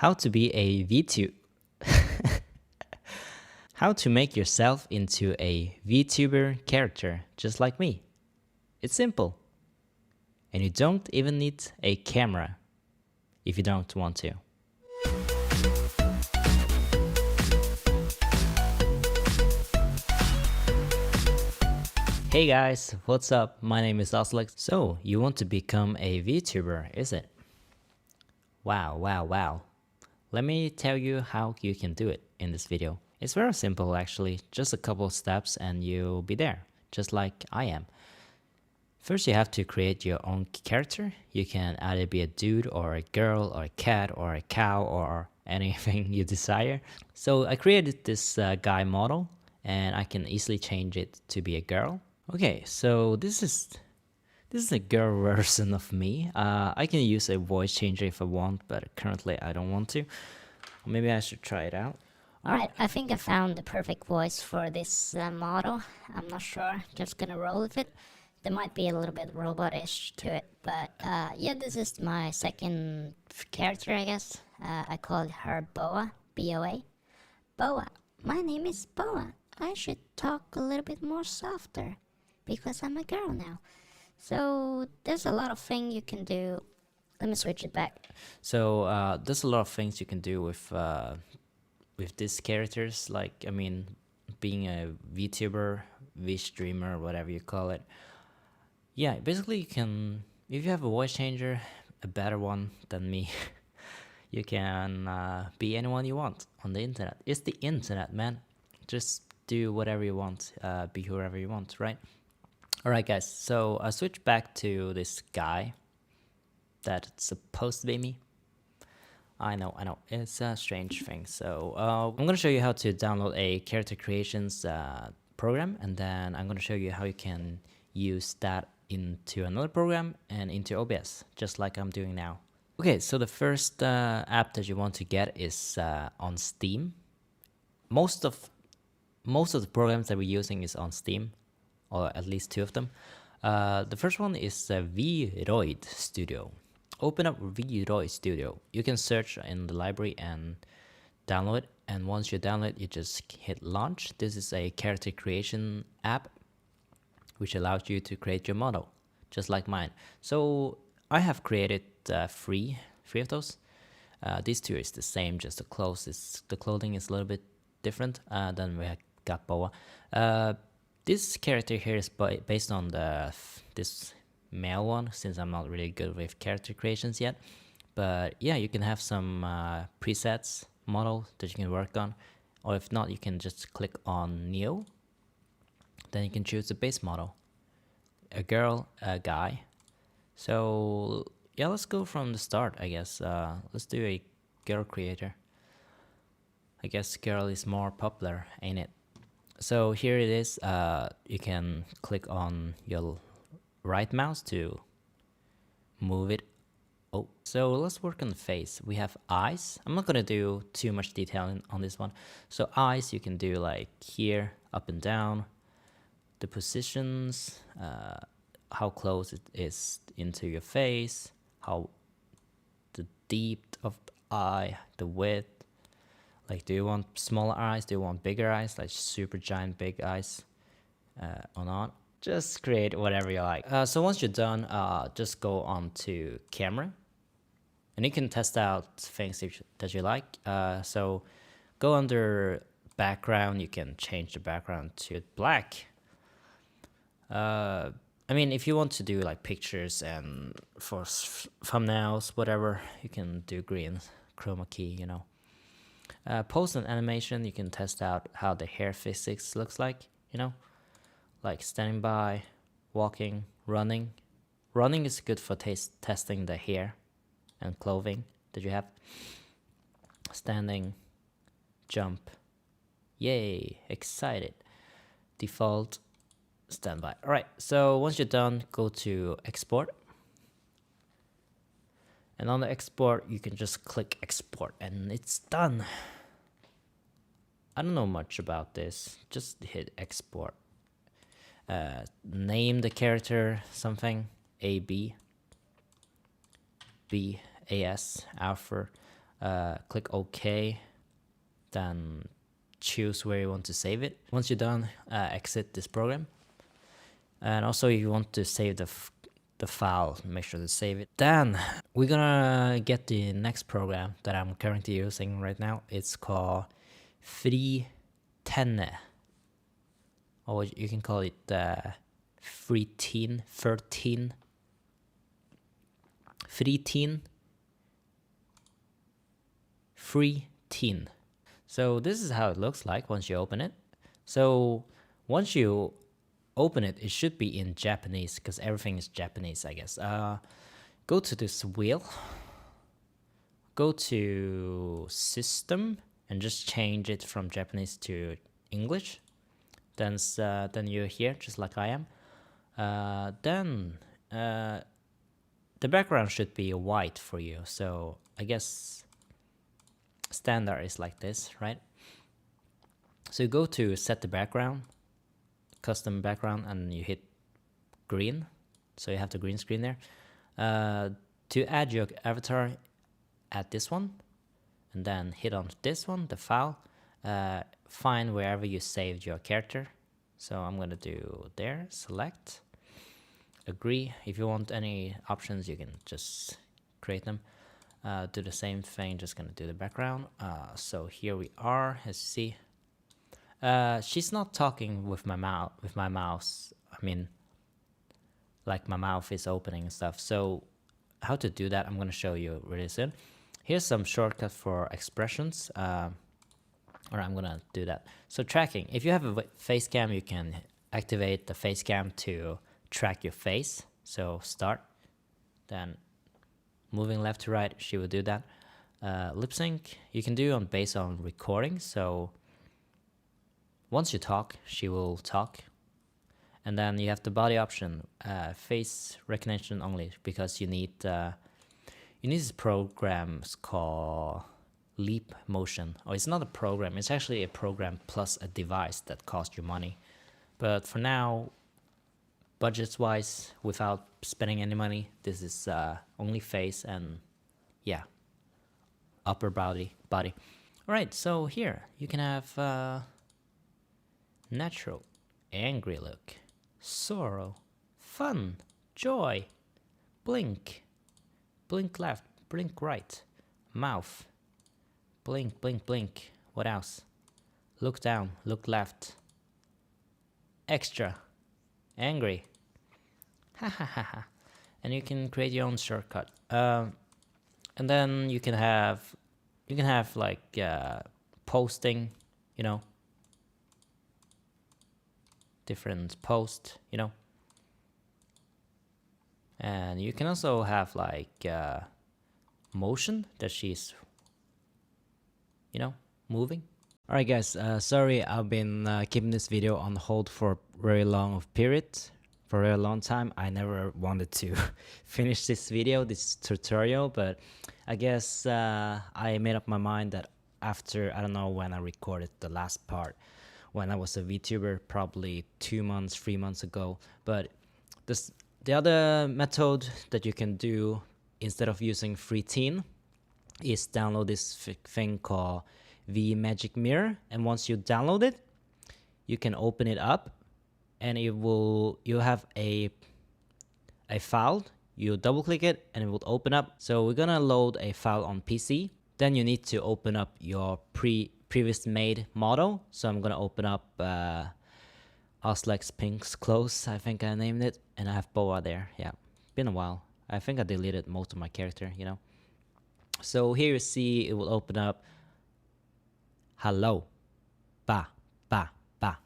How to be a VTuber. How to make yourself into a VTuber character just like me. It's simple. And you don't even need a camera if you don't want to. Hey guys, what's up? My name is Oslex. So, you want to become a VTuber, is it? Wow. Let me tell you how you can do it in this video. It's very simple actually, just a couple steps and you'll be there, just like I am. First you have to create your own character. You can either be a dude or a girl or a cat or a cow or anything you desire. So I created this guy model and I can easily change it to be a girl. Okay, so this is a girl version of me. I can use a voice changer if I want, but currently I don't want to. Maybe I should try it out. Alright, I think I found the perfect voice for this model. I'm not sure, just gonna roll with it. There might be a little bit robotish to it, but yeah, this is my second character, I guess. I called her Boa, B-O-A. Boa, my name is Boa. I should talk a little bit more softer, because I'm a girl now. So there's a lot of things you can do. Let me switch it back. So there's a lot of things you can do with these characters. Like, I mean, being a VTuber, V-streamer, whatever you call it. Yeah, basically you can, if you have a voice changer, a better one than me, you can be anyone you want on the internet. It's the internet, man. Just do whatever you want, be whoever you want, right? Alright guys, so I switch back to this guy that's supposed to be me. I know, it's a strange thing. So I'm gonna show you how to download a character creations program, and then I'm gonna show you how you can use that into another program and into OBS, just like I'm doing now. Okay, so the first app that you want to get is on Steam. Most of the programs that we're using is on Steam, or at least two of them. The first one is VRoid Studio. Open up VRoid Studio. You can search in the library and download it. And once you download it, you just hit launch. This is a character creation app, which allows you to create your model, just like mine. So I have created three of those. These two is the same, just the clothing is a little bit different than we got Boa. This character here is based on this male one, since I'm not really good with character creations yet. But yeah, you can have some presets, model that you can work on. Or if not, you can just click on New. Then you can choose the base model. A girl, a guy. So yeah, let's go from the start, I guess. Let's do a girl creator. I guess girl is more popular, ain't it? So here it is. You can click on your right mouse to move it. Oh, so let's work on the face. We have eyes. I'm not gonna do too much detail on this one. So eyes, you can do like here, up and down, the positions, how close it is into your face, how the deep of the eye, the width. Like, do you want smaller eyes? Do you want bigger eyes, like super giant big eyes, or not? Just create whatever you like. So once you're done, just go on to camera, and you can test out things that you like. So go under background. You can change the background to black. I mean, if you want to do like pictures and for thumbnails, whatever, you can do green chroma key, you know. Pose and animation, you can test out how the hair physics looks like, you know, like standing by, walking, running. Running is good for testing the hair and clothing that you have. Standing, jump, yay, excited, default, standby. All right, so once you're done, go to export. And on the export, you can just click export and it's done. I don't know much about this. Just hit export. Name the character something. A, B. B, A, S, Alpha. click OK, then choose where you want to save it. Once you're done, exit this program. And also if you want to save the file, make sure to save it. Then we're gonna get the next program that I'm currently using right now. It's called VTuber, or you can call it 13. So this is how it looks like once you open it. So once you open it, it should be in Japanese because everything is Japanese, I guess. Go to this wheel, go to system, and just change it from Japanese to English. Then you're here, just like I am. Then the background should be white for you. So I guess standard is like this, right? So you go to set the background, custom background, and you hit green. So you have the green screen there. To add your avatar, add this one, and then hit on this one, the file. Find wherever you saved your character. So I'm gonna do there, select, agree. If you want any options, you can just create them. Do the same thing, just gonna do the background. So here we are, as you see. She's not talking with my mouse. I mean, like my mouth is opening and stuff. So how to do that, I'm gonna show you really soon. Here's some shortcut for expressions. Or I'm gonna do that. So tracking, if you have a face cam, you can activate the face cam to track your face. So start, then moving left to right, she will do that. Lip sync, you can do based on recording. So once you talk, she will talk. And then you have the body option, face recognition only, because you need these programs called Leap Motion. Oh, it's not a program, it's actually a program plus a device that costs you money. But for now, budgets wise, without spending any money, this is only face and yeah, upper body. Alright, so here you can have natural, angry look, sorrow, fun, joy, blink, blink left, blink right, mouth, blink, blink, blink. What else? Look down, look left. Extra. Angry. Ha ha ha ha. And you can create your own shortcut. And then you can have like posting, you know. Different post, you know. And you can also have like motion that she's, you know, moving. Alright guys, sorry I've been keeping this video on hold for a very long period, for a very long time. I never wanted to finish this video, this tutorial, but I guess I made up my mind that after, I don't know when I recorded the last part, when I was a VTuber, probably 2 months, 3 months ago. But the other method that you can do instead of using FreeTeen is download this thing called Magic Mirror, and once you download it, you can open it up, and you have a file. You double click it, and it will open up. So we're gonna load a file on PC. Then you need to open up your previous made model. So I'm gonna open up Oslex Pink's Clothes, I think I named it, and I have Boa there. Yeah, been a while. I think I deleted most of my character, you know. So here you see it will open up. Hello, ba, ba, ba.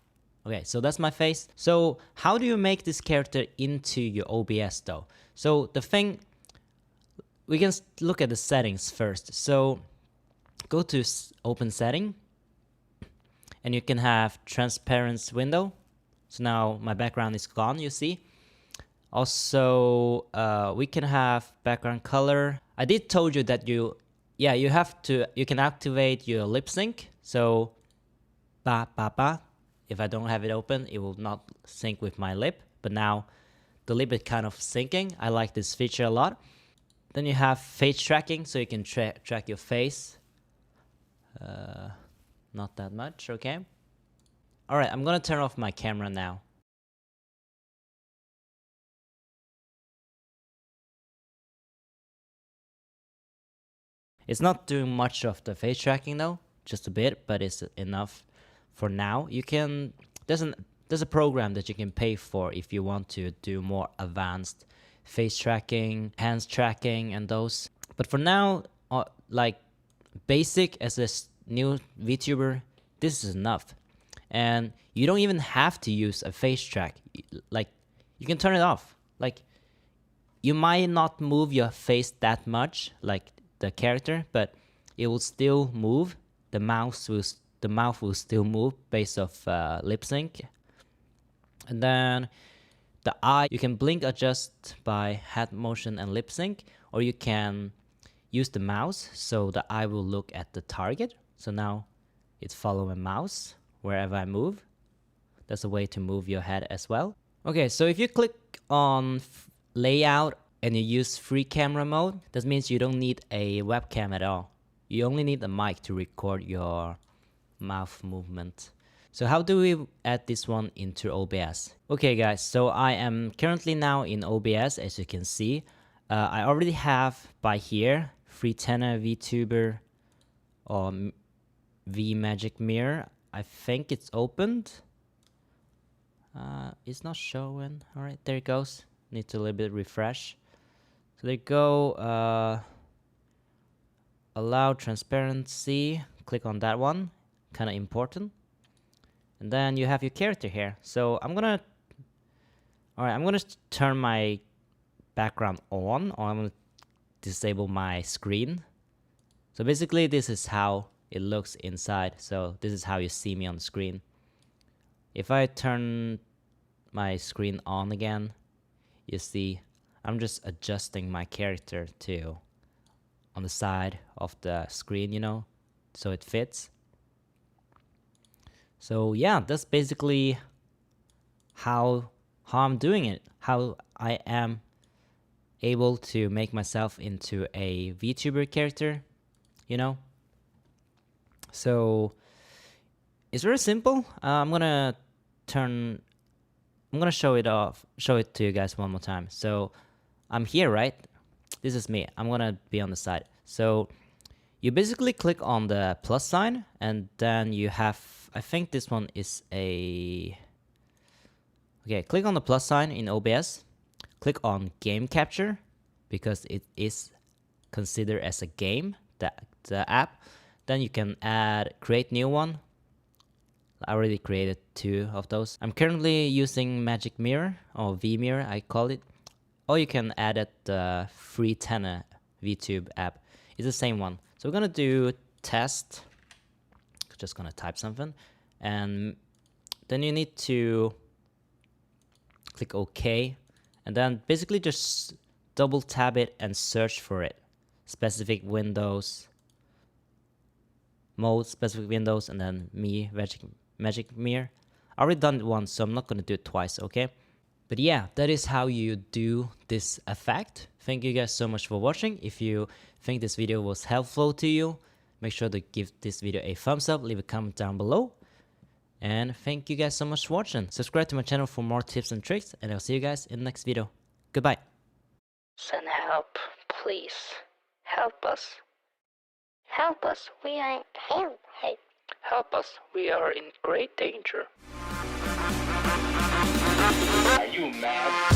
Okay, so that's my face. So how do you make this character into your OBS though? So the thing, we can look at the settings first. So go to open setting, and you can have transparent window. So now my background is gone, you see. Also, we can have background color. I did told you that you can activate your lip sync. So, ba, ba, ba. If I don't have it open, it will not sync with my lip. But now the lip is kind of syncing. I like this feature a lot. Then you have face tracking, so you can track your face. Not that much, okay? Alright, I'm gonna turn off my camera now. It's not doing much of the face tracking though, just a bit, but it's enough for now. You can, there's a program that you can pay for if you want to do more advanced face tracking, hands tracking, and those. But for now, like basic as a new VTuber, this is enough. And you don't even have to use a face track. Like, you can turn it off. Like, you might not move your face that much, like the character, but it will still move. The mouth will still move based off lip sync. And then the eye, you can blink adjust by head motion and lip sync, or you can use the mouse so the eye will look at the target. So now it's following mouse wherever I move. That's a way to move your head as well. Okay, so if you click on layout and you use free camera mode, that means you don't need a webcam at all. You only need a mic to record your mouth movement. So how do we add this one into OBS? Okay guys, so I am currently now in OBS, as you can see. I already have by here twtich VTuber or V Magic Mirror. I think it's opened. It's not showing. Alright, there it goes. Need to a little bit refresh. So there you go. Allow transparency. Click on that one. Kind of important. And then you have your character here. So I'm gonna turn my background on, or I'm gonna disable my screen. So basically this is how it looks inside. So this is how you see me on the screen. If I turn my screen on again, you see I'm just adjusting my character to on the side of the screen, you know, so it fits. So yeah, that's basically how I'm doing it, how I am able to make myself into a VTuber character, you know. So it's very simple. I'm gonna show it to you guys one more time. So I'm here, right? This is me. I'm gonna be on the side. So you basically click on the plus sign, and then you have, I think this one is a, okay, click on the plus sign in OBS, click on game capture, because it is considered as a game, the app. Then you can create new one. I already created 2 of those. I'm currently using Magic Mirror, or V Mirror I call it. Or you can add it the twtich VTube app. It's the same one. So we're gonna do test. Just gonna type something, and then you need to click OK, and then basically just double tap it and search for it. Specific windows, mode, specific windows, and then Magic Mirror. I already done it once, so I'm not gonna do it twice, okay? But yeah, that is how you do this effect. Thank you guys so much for watching. If you think this video was helpful to you, make sure to give this video a thumbs up, leave a comment down below. And thank you guys so much for watching. Subscribe to my channel for more tips and tricks, and I'll see you guys in the next video. Goodbye. Send help, please. Help us. Help us. We are help. Help us, we are in great danger. Are you mad?